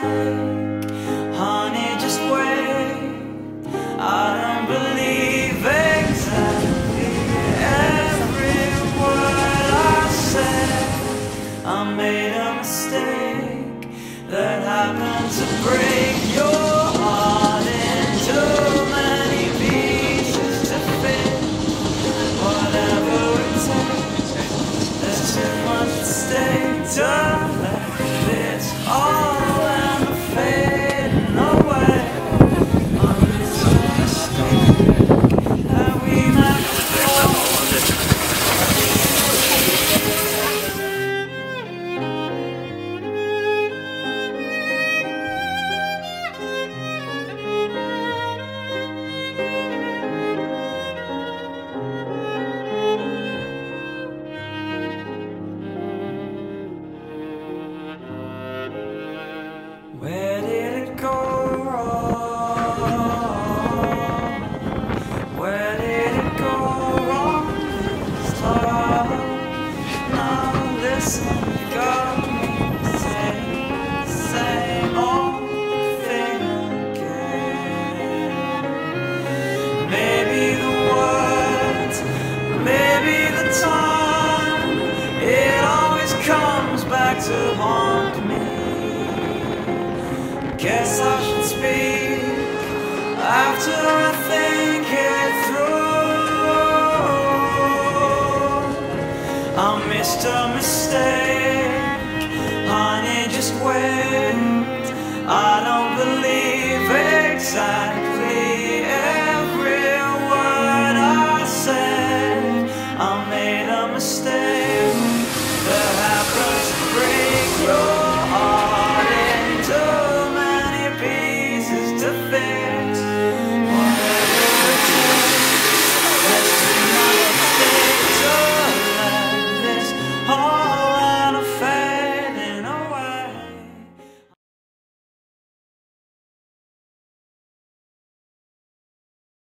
mistake. Honey, just wait. I don't believe exactly every word I said. I made a mistake that happened to break your heart into many pieces to fit whatever it takes. There's too much at stake to let this all end up fading away. I'm just a mistake that we met before. Where did it go wrong? Where did it go wrong this time? Now listen, you got me saying the same old thing again. Maybe the words, maybe the time, it always comes back to haunt me. Guess I should speak after I think it through. I missed a mistake.